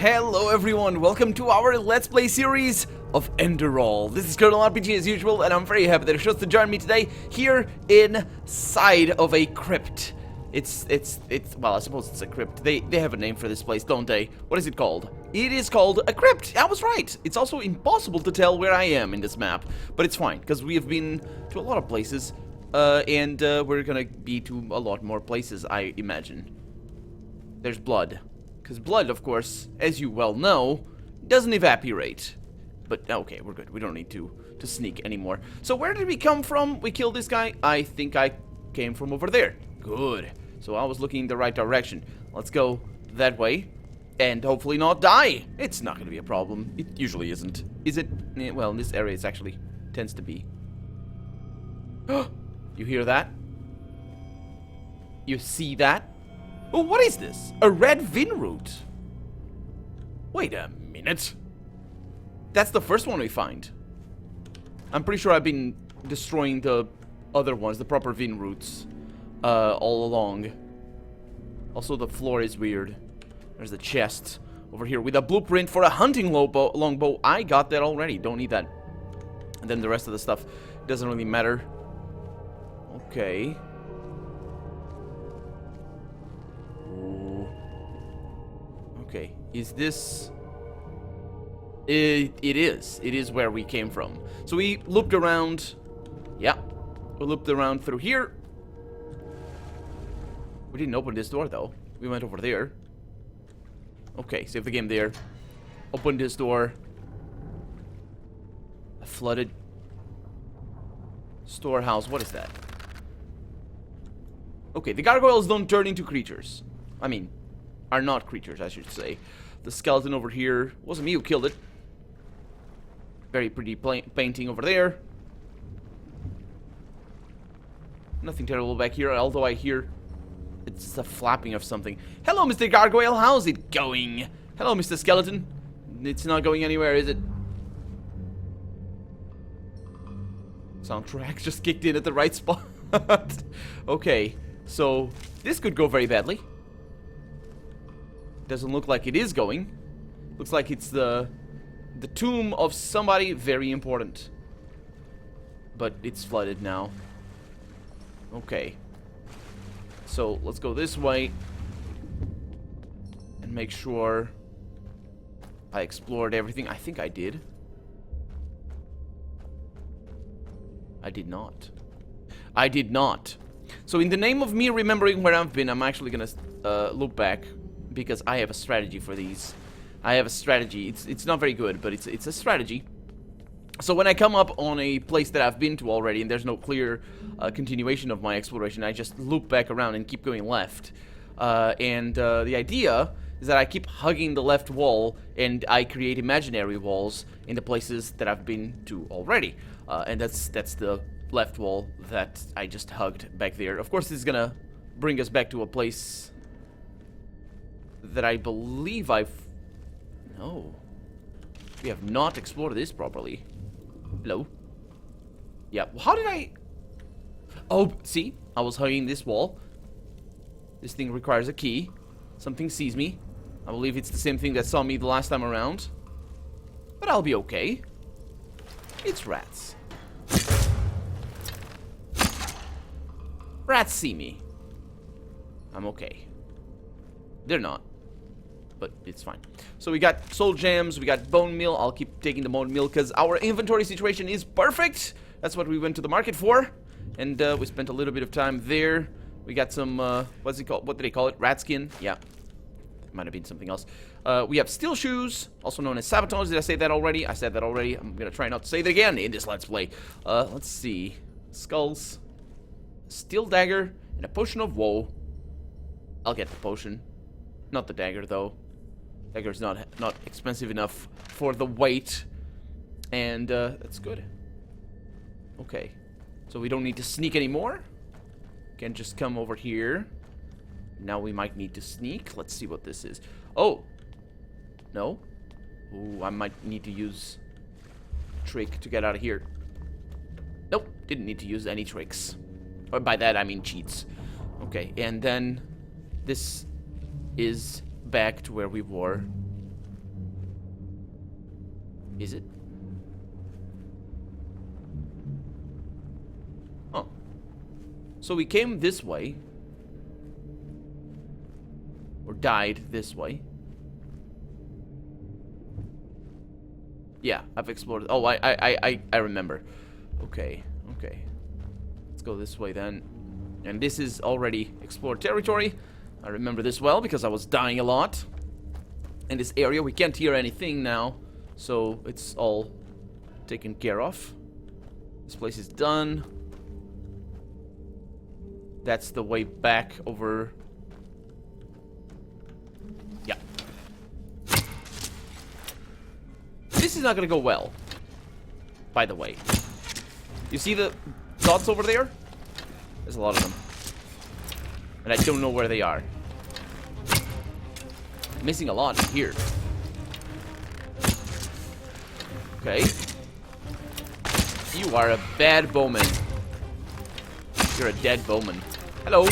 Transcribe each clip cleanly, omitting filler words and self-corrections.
Hello everyone, welcome to our Let's Play series of Enderal. This is Colonel RPG as usual, and I'm very happy that you're chose to join me today here inside of a crypt. It's well, I suppose it's a crypt. They have a name for this place, don't they? What is it called? It is called a crypt. I was right. It's also impossible to tell where I am in this map, but it's fine, because we have been to a lot of places, and we're gonna be to a lot more places, I imagine. There's blood. Because blood, of course, as you well know, doesn't evaporate. But, okay, we're good. We don't need to sneak anymore. So where did we come from? We killed this guy. I think I came from over there. Good. So I was looking in the right direction. Let's go that way. And hopefully not die. It's not going to be a problem. It usually isn't. Is it? Well, in this area it actually tends to be. You hear that? You see that? Oh, what is this? A red Vinroot. Wait a minute. That's the first one we find. I'm pretty sure I've been destroying the other ones, the proper Vinroots, all along. Also, the floor is weird. There's the chest over here with a blueprint for a hunting longbow. I got that already. Don't need that. And then the rest of the stuff doesn't really matter. Okay. Okay, is this... It is. It is where we came from. So we looped around. Yeah. We looped around through here. We didn't open this door, though. We went over there. Okay, save the game there. Open this door. A flooded storehouse. What is that? Okay, the gargoyles don't turn into creatures. I mean, are not creatures, I should say. The skeleton over here wasn't me who killed it. Very pretty painting over there. Nothing terrible back here, although I hear it's the flapping of something. Hello, Mr. Gargoyle, how's it going? Hello, Mr. Skeleton. It's not going anywhere, is it? Soundtrack just kicked in at the right spot. Okay, so this could go very badly. Doesn't look like it is going. Looks like it's the tomb of somebody very important. But it's flooded now. Okay. So let's go this way. And make sure I explored everything. I think I did. I did not. I did not. So in the name of me remembering where I've been, I'm actually gonna look back. Because I have a strategy for these. I have a strategy. It's not very good, but it's a strategy. So when I come up on a place that I've been to already and there's no clear continuation of my exploration, I just loop back around and keep going left. The idea is that I keep hugging the left wall and I create imaginary walls in the places that I've been to already. And that's the left wall that I just hugged back there. Of course, this is gonna bring us back to a place that I believe No. We have not explored this properly. Hello? Yeah, how did I... Oh, see? I was hugging this wall. This thing requires a key. Something sees me. I believe it's the same thing that saw me the last time around. But I'll be okay. It's rats. Rats see me. I'm okay. They're not. But it's fine. So we got soul gems, we got bone meal. I'll keep taking the bone meal because our inventory situation is perfect. That's what we went to the market for. And we spent a little bit of time there. We got some, what's it called? What do they call it? Rat skin? Yeah. It might have been something else. We have steel shoes, also known as sabotage. Did I say that already? I said that already. I'm going to try not to say that again in this Let's Play. Let's see. Skulls. Steel dagger. And a potion of woe. I'll get the potion. Not the dagger, though. Dagger's not expensive enough for the weight. And, that's good. Okay. So we don't need to sneak anymore. Can just come over here. Now we might need to sneak. Let's see what this is. Oh! No? Ooh, I might need to use a trick to get out of here. Nope. Didn't need to use any tricks. Or by that, I mean cheats. Okay, and then this is back to where we were. Is it? Oh. So we came this way. Or died this way. Yeah, I've explored. Oh, I remember. Okay, okay. Let's go this way then. And this is already explored territory. I remember this well because I was dying a lot. In this area, we can't hear anything now. So it's all taken care of. This place is done. That's the way back over. Yeah. This is not gonna go well. By the way. You see the dots over there? There's a lot of them. And I don't know where they are. I'm missing a lot here. Okay. You are a bad bowman. You're a dead bowman. Hello.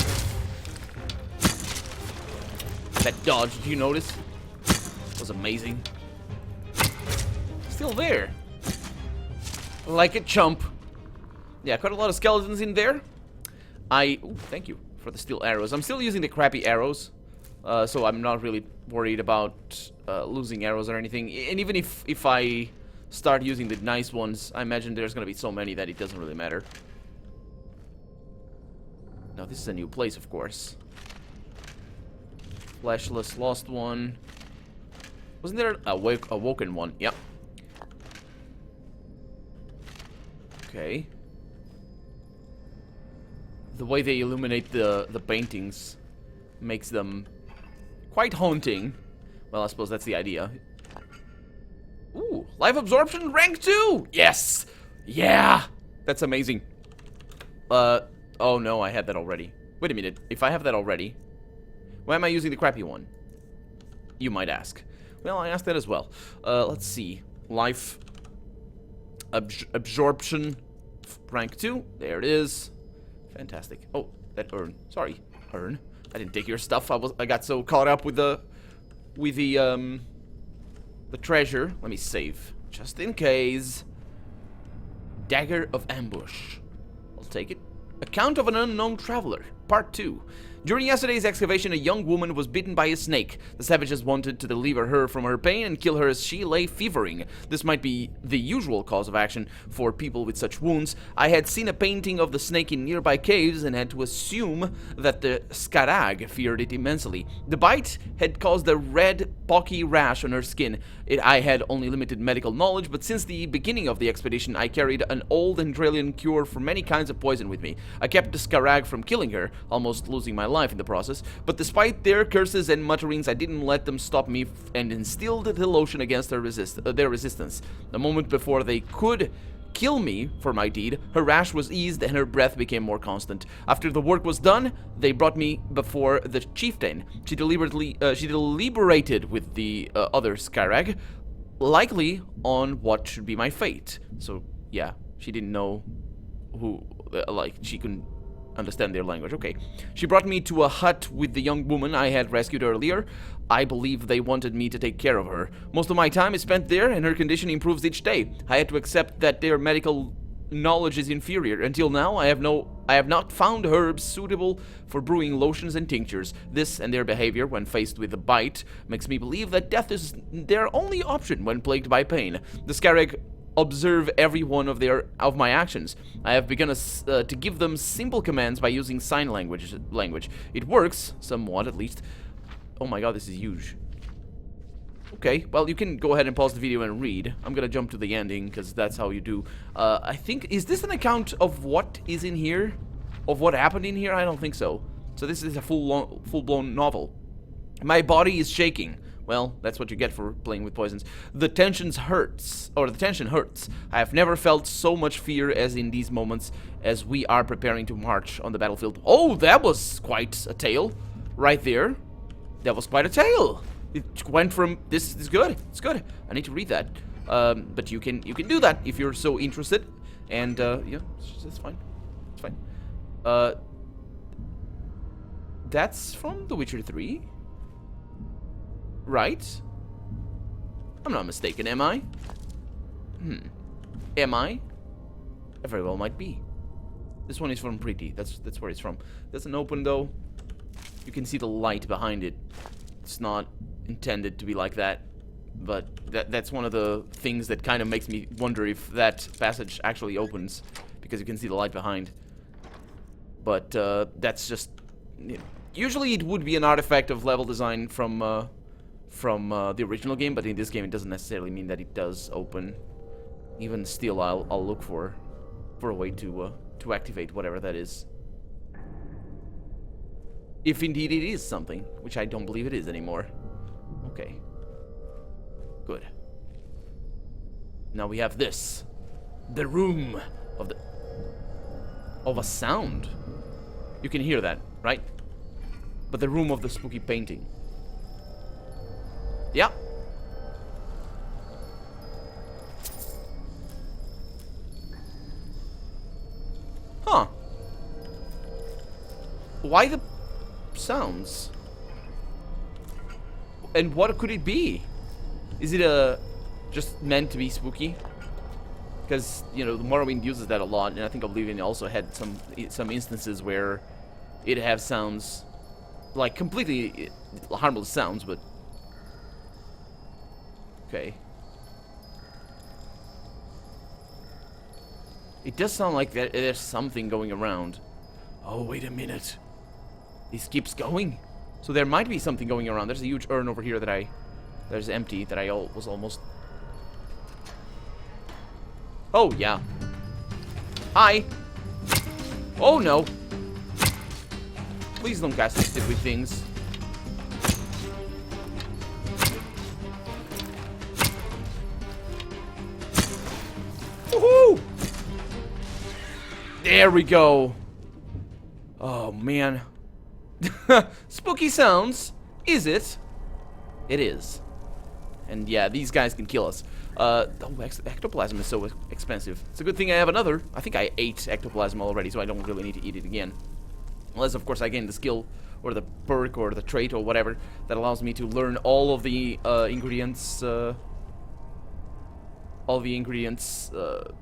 That dodge, did you notice? Was amazing. Still there. Like a chump. Yeah, quite a lot of skeletons in there. Ooh, thank you for the steel arrows. I'm still using the crappy arrows. So I'm not really worried about losing arrows or anything. And even if I start using the nice ones, I imagine there's gonna be so many that it doesn't really matter. Now this is a new place, of course. Fleshless, lost one. Wasn't there a awoken one? Yep. Okay. The way they illuminate the paintings makes them quite haunting. Well, I suppose that's the idea. Ooh, life absorption rank 2! Yes! Yeah! That's amazing. Oh no, I had that already. Wait a minute, if I have that already, why am I using the crappy one? You might ask. Well, I asked that as well. Let's see. Life absorption rank 2. There it is. Fantastic. Oh, that urn. Sorry, urn. I didn't take your stuff. I got so caught up with the treasure. Let me save just in case. Dagger of ambush. I'll take it. Account of an unknown traveler. Part 2. During yesterday's excavation, a young woman was bitten by a snake. The savages wanted to deliver her from her pain and kill her as she lay fevering. This might be the usual cause of action for people with such wounds. I had seen a painting of the snake in nearby caves and had to assume that the scarag feared it immensely. The bite had caused a red, pocky rash on her skin. I had only limited medical knowledge, but since the beginning of the expedition, I carried an old Enderalian cure for many kinds of poison with me. I kept the scarag from killing her, almost losing my life in the process, but despite their curses and mutterings, I didn't let them stop me and instilled the lotion against their resistance. The moment before they could kill me for my deed, her rash was eased and her breath became more constant. After the work was done, they brought me before the chieftain. She deliberated with the other scarag, likely on what should be my fate. So yeah, she didn't know who, she couldn't understand their language. Okay. She brought me to a hut with the young woman I had rescued earlier. I believe they wanted me to take care of her. Most of my time is spent there, and her condition improves each day. I had to accept that their medical knowledge is inferior. Until now, I have not found herbs suitable for brewing lotions and tinctures. This and their behavior when faced with a bite makes me believe that death is their only option when plagued by pain. The scarag observe every one of my actions. I have begun to give them simple commands by using sign language. It works, somewhat at least. Oh my god, this is huge. Okay, well, you can go ahead and pause the video and read. I'm gonna jump to the ending, because that's how you do. I think, is this an account of what is in here? Of what happened in here? I don't think so. So this is a full-blown novel. My body is shaking. Well, that's what you get for playing with poisons. The tension hurts. I have never felt so much fear as in these moments as we are preparing to march on the battlefield. Oh, that was quite a tale right there. That was quite a tale. It went from, this is good. It's good. I need to read that. But you can do that if you're so interested. And, yeah, it's fine. It's fine. That's from The Witcher 3. Right? I'm not mistaken, am I? Am I? I very well might be. This one is from Pretty. That's where it's from. Doesn't open though. You can see the light behind it. It's not intended to be like that, but that's one of the things that kind of makes me wonder if that passage actually opens, because you can see the light behind. But that's just... usually it would be an artifact of level design from the original game, but in this game it doesn't necessarily mean that it does open. Even still, I'll look for a way to activate whatever that is. If indeed it is something, which I don't believe it is anymore. Okay. Good. Now we have this. The room of a sound. You can hear that, right? But the room of the spooky painting. Yeah. Huh. Why the sounds? And what could it be? Is it just meant to be spooky? Because, you know, the Morrowind uses that a lot, and I think Oblivion also had some instances where it has sounds, like completely harmless sounds, but... Okay. It does sound like there's something going around. Oh, wait a minute. This keeps going? So there might be something going around. There's a huge urn over here that there's empty, that I was almost... Oh, yeah. Hi. Oh, no. Please don't cast stick with things. Woohoo! There we go. Oh, man. Spooky sounds. Is it? It is. And yeah, these guys can kill us. Oh, ectoplasm is so expensive. It's a good thing I have another. I think I ate ectoplasm already, so I don't really need to eat it again. Unless, of course, I gain the skill, or the perk, or the trait, or whatever, that allows me to learn all of the ingredients,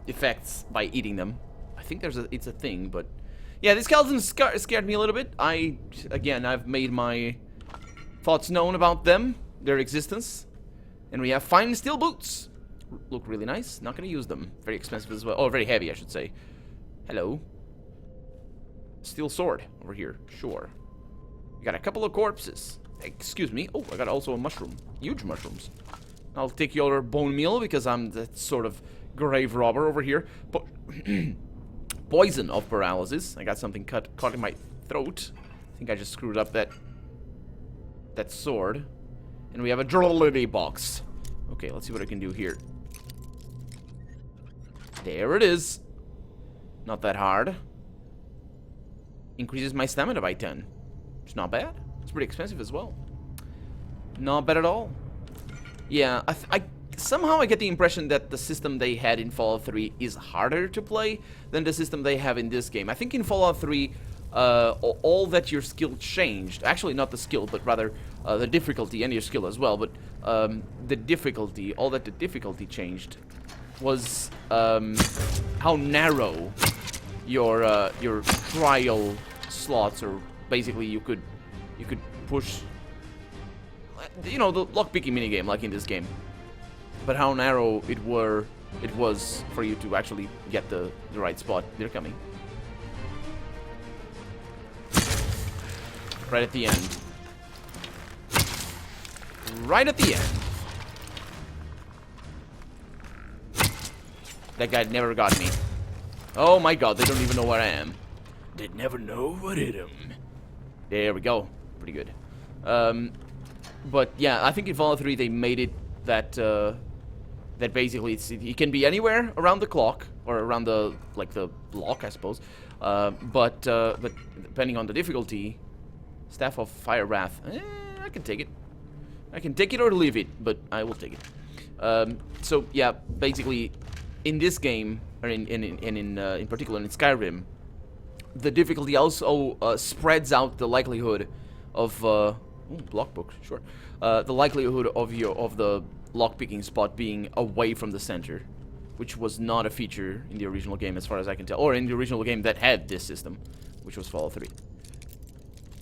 effects by eating them. I think it's a thing, but... Yeah, these skeletons scared me a little bit. Again, I've made my thoughts known about them, their existence. And we have fine steel boots. Look really nice. Not gonna use them. Very expensive as well. Oh, very heavy, I should say. Hello. Steel sword over here. Sure. We got a couple of corpses. Excuse me. Oh, I got also a mushroom. Huge mushrooms. I'll take your bone meal because I'm that sort of grave robber over here. But poison of paralysis. I got something caught in my throat. I think I just screwed up that sword. And we have a jewelry box. Okay, let's see what I can do here. There it is. Not that hard. Increases my stamina by 10. It's not bad. It's pretty expensive as well. Not bad at all. Yeah, somehow I get the impression that the system they had in Fallout 3 is harder to play than the system they have in this game. I think in Fallout 3, all that your skill changed. Actually, not the skill, but rather the difficulty and your skill as well. But the difficulty, all that the difficulty changed was how narrow your trial slots, or basically you could push, you know, the lockpicking minigame like in this game. But how narrow it was for you to actually get the right spot. They're coming. Right at the end. Right at the end. That guy never got me. Oh my god, they don't even know where I am. They never know what hit him. There we go. Pretty good. But yeah, I think in Fallout 3 they made it that that basically it can be anywhere around the clock, or around the block, I suppose. But depending on the difficulty, Staff of Fire Wrath, I can take it. I can take it or leave it, but I will take it. So yeah, basically, in this game, or in particular in Skyrim, the difficulty also spreads out the likelihood of block book, sure. The likelihood of the lockpicking spot being away from the center, which was not a feature in the original game as far as I can tell, or in the original game that had this system, which was Fallout 3.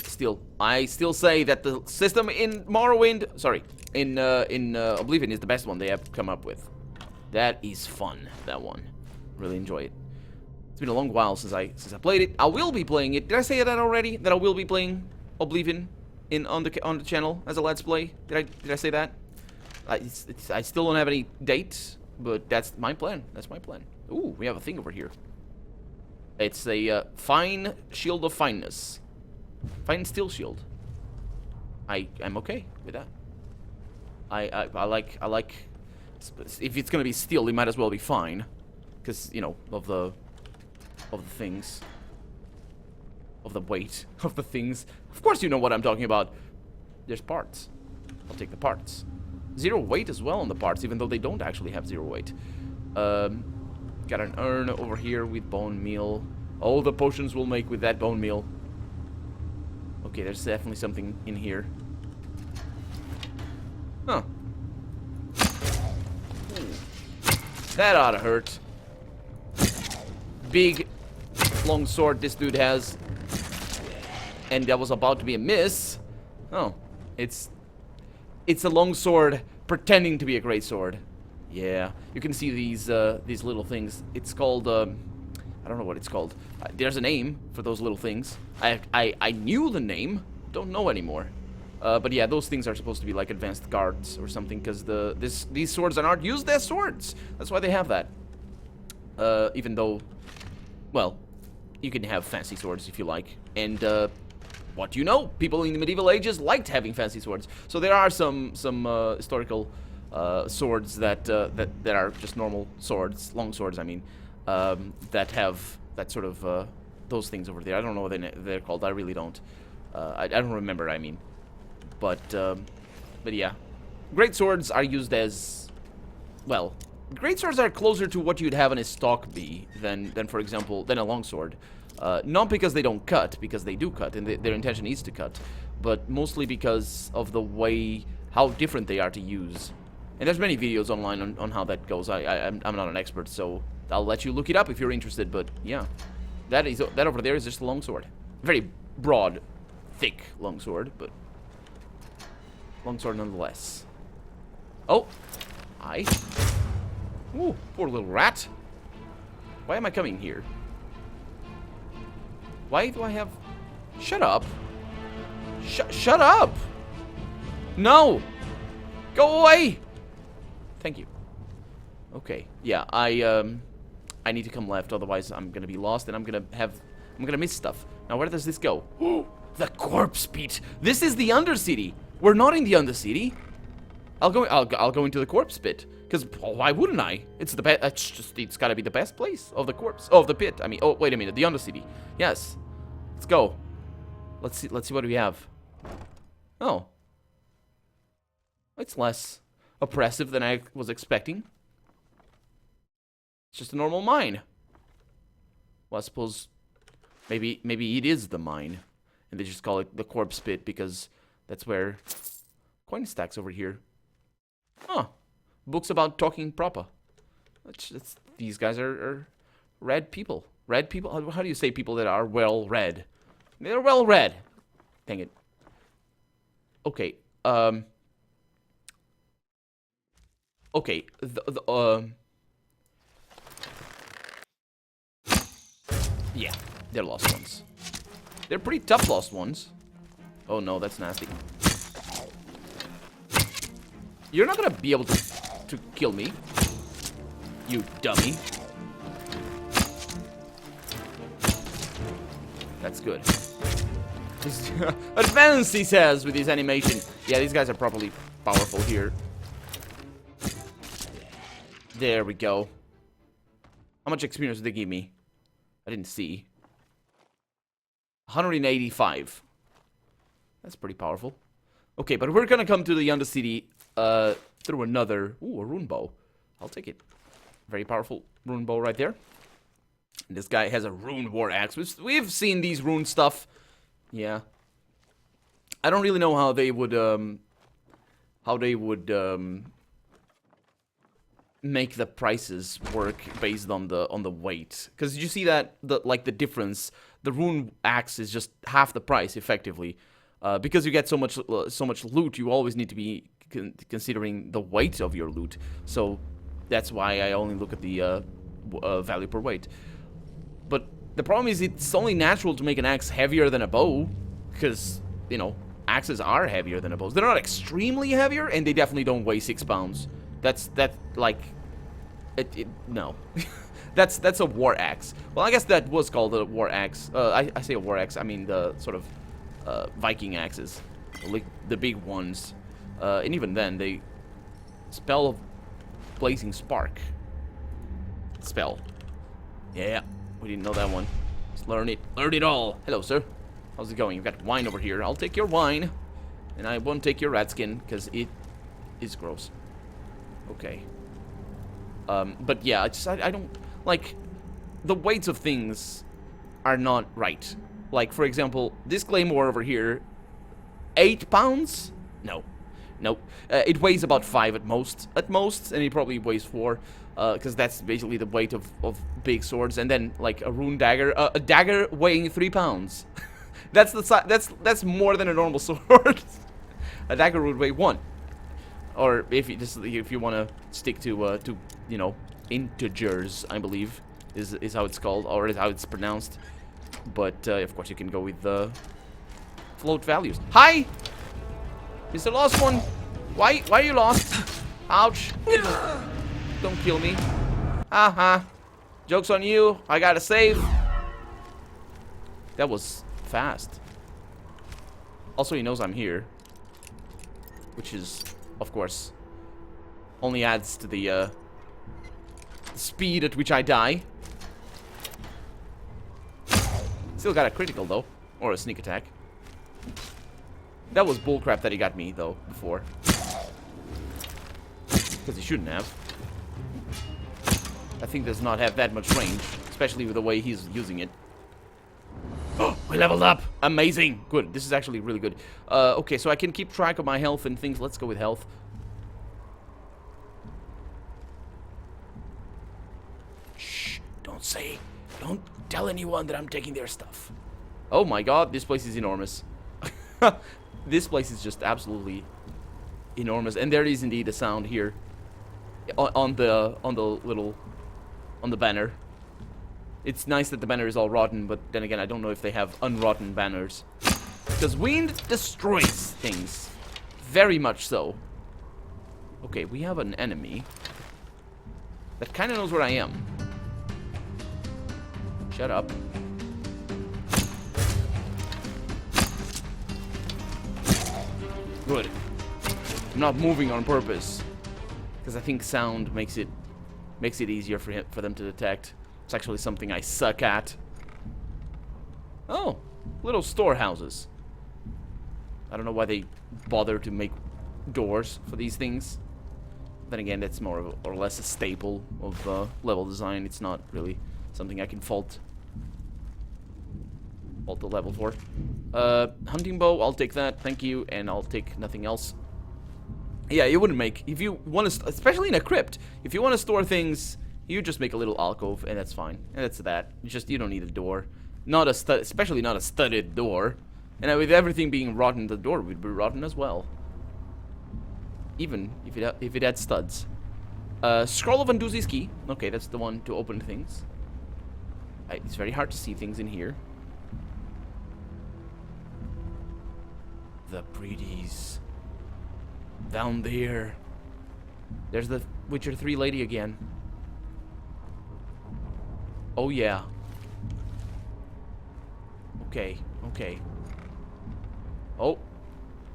Still, I still say that the system in Morrowind, sorry, in Oblivion is the best one they have come up with. That is fun, that one. Really enjoy it. It's been a long while since I played it. I will be playing it. Did I say that already? That I will be playing Oblivion on the channel as a Let's Play? Did I say that? I still don't have any dates, but that's my plan. That's my plan. Ooh, we have a thing over here. It's a fine shield of fineness. Fine steel shield. I'm okay with that. I like. If it's gonna be steel, it might as well be fine, because you know of the things, of the weight of the things. Of course, you know what I'm talking about. There's parts. I'll take the parts. 0 weight as well on the parts, even though they don't actually have 0 weight. Got an urn over here with bone meal. All the potions we'll make with that bone meal. Okay, there's definitely something in here. Huh. That ought to hurt. Big, long sword this dude has. And that was about to be a miss. Oh, it's a long sword pretending to be a great sword. Yeah, you can see these little things. It's called I don't know what it's called. There's a name for those little things. I knew the name, don't know anymore. But yeah, those things are supposed to be like advanced guards or something, because these swords are not used as swords. That's why they have that. Even though, well, you can have fancy swords if you like. And what do you know? People in the medieval ages liked having fancy swords. So there are some historical swords that are just normal swords, long swords, I mean, that have that sort of those things over there. I don't know what they're called. I really don't. I don't remember, I mean. But yeah. Great swords are used as, well, great swords are closer to what you'd have in a stock bee than for example, than a longsword. Not because they don't cut, because they do cut, and their intention is to cut, but mostly because of the way, how different they are to use. And there's many videos online on how that goes. I'm not an expert, so I'll let you look it up if you're interested, but yeah. That over there is just a longsword. Very broad, thick longsword, but longsword nonetheless. Oh! Hi. Ooh, poor little rat. Why am I coming here? Why do I have... Shut up. Shut up! No! Go away! Thank you. Okay, yeah, I need to come left, otherwise I'm gonna be lost and I'm gonna miss stuff. Now where does this go? The corpse pit! This is the Undercity! We're not in the Undercity! I'll go into the corpse pit. Because why wouldn't I? It's the best. It's gotta be the best place of the corpse. Of the pit. I mean, oh wait a minute, the Undercity. Yes. Let's go. Let's see what we have. Oh. It's less oppressive than I was expecting. It's just a normal mine. Well, I suppose maybe it is the mine, and they just call it the corpse pit because that's where coin stacks over here. Huh. Books about talking proper. These guys are read people. Read people? How do you say people that are well read? They're well read. Dang it. Okay. Okay. Yeah, they're lost ones. They're pretty tough lost ones. Oh no, that's nasty. You're not gonna be able to kill me, you dummy. That's good. Advance, he says, with his animation. Yeah, these guys are properly powerful here. There we go. How much experience did they give me? I didn't see. 185. That's pretty powerful. Okay, but we're gonna come to the Undercity through another... Ooh, a rune bow. I'll take it. Very powerful rune bow right there. And this guy has a rune war axe. We've seen these rune stuff. Yeah. I don't really know how they would make the prices work based on the weight. Because you see that the difference. The rune axe is just half the price effectively. Because you get so much loot, you always need to be considering the weight of your loot. So that's why I only look at the value per weight. But the problem is it's only natural to make an axe heavier than a bow, because, you know, axes are heavier than a bow. They're not extremely heavier, and they definitely don't weigh 6 pounds. No. That's a war axe. Well, I guess that was called a war axe. I say a war axe, I mean the sort of Viking axes, like the big ones. And even then, they spell of blazing spark. Spell. Yeah, we didn't know that one. Let's learn it. Learn it all. Hello, sir. How's it going? You've got wine over here. I'll take your wine, and I won't take your rat skin because it is gross. Okay. But yeah, I don't like the weights of things are not right. Like, for example, this claymore over here, 8 pounds? No. Nope. It weighs about 5 at most, and it probably weighs 4, because that's basically the weight of big swords. And then, like, a rune dagger, a dagger weighing 3 pounds. That's the that's more than a normal sword. A dagger would weigh 1. Or if you want to stick to you know, integers, I believe is how it's called, or is how it's pronounced. But of course you can go with the float values. Hi, Mr. Lost One. Why are you lost? Ouch! Don't kill me. Joke's on you. I gotta save. That was fast. Also, he knows I'm here, which is, of course, only adds to the speed at which I die. Still got a critical, though. Or a sneak attack. That was bullcrap that he got me, though, before. Because he shouldn't have. That thing does not have that much range, especially with the way he's using it. Oh, we leveled up! Amazing! Good. This is actually really good. Okay, so I can keep track of my health and things. Let's go with health. Shh. Don't tell anyone that I'm taking their stuff. Oh my god, this place is enormous. This place is just absolutely enormous. And there is indeed a sound here. On the banner. It's nice that the banner is all rotten, but then again, I don't know if they have unrotten banners. Because wind destroys things. Very much so. Okay, we have an enemy that kind of knows where I am. Shut up. Good. I'm not moving on purpose, because I think sound makes it easier for them to detect. It's actually something I suck at. Oh, little storehouses. I don't know why they bother to make doors for these things. Then again, that's more or less a staple of level design. It's not really something I can fault the level for. Hunting bow, I'll take that, thank you, and I'll take nothing else. Yeah, you wouldn't make, if you want to, especially in a crypt, if you want to store things, you just make a little alcove, and that's fine. And that's that. You don't need a door. Not a especially not a studded door. And with everything being rotten, the door would be rotten as well. Even if it had studs. Scroll of Unduzi's key. Okay, that's the one to open things. It's very hard to see things in here. The pretties. Down there. There's the Witcher 3 lady again. Oh yeah. Okay. Oh.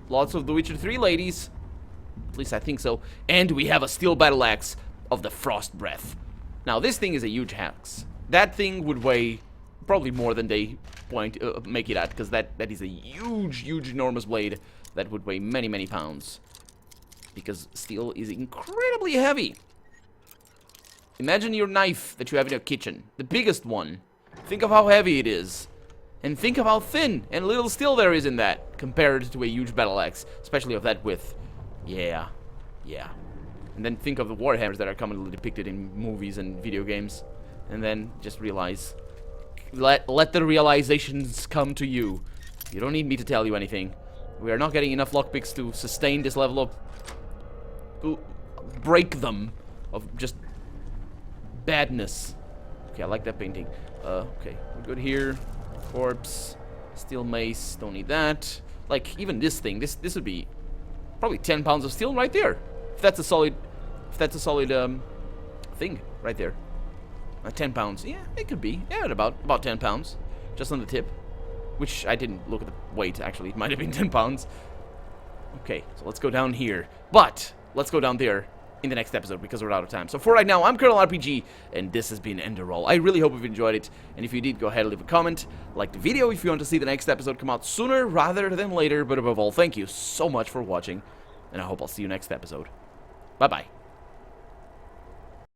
Lots of the Witcher 3 ladies. At least I think so. And we have a steel battle axe of the Frost Breath. Now this thing is a huge axe. That thing would weigh probably more than they make it at, because that is a huge, enormous blade that would weigh many pounds. Because steel is incredibly heavy. Imagine your knife that you have in your kitchen. The biggest one. Think of how heavy it is. And think of how thin and little steel there is in that, compared to a huge battle axe. Especially of that width. Yeah. And then think of the warhammers that are commonly depicted in movies and video games. And then just realize. Let the realizations come to you. You don't need me to tell you anything. We are not getting enough lockpicks to sustain this level of... break them. Of just... badness. Okay, I like that painting. Okay, we're good here. Corpse. Steel mace. Don't need that. Like, even this thing. This would be... probably 10 pounds of steel right there. If that's a solid... thing right there. 10 pounds. Yeah, it could be. Yeah, about 10 pounds. Just on the tip. Which I didn't look at the weight, actually. It might have been 10 pounds. Okay, so let's go down here. But, let's go down there in the next episode because we're out of time. So for right now, I'm Colonel RPG, and this has been Enderal. I really hope you've enjoyed it. And if you did, go ahead and leave a comment. Like the video if you want to see the next episode come out sooner rather than later. But above all, thank you so much for watching. And I hope I'll see you next episode. Bye-bye.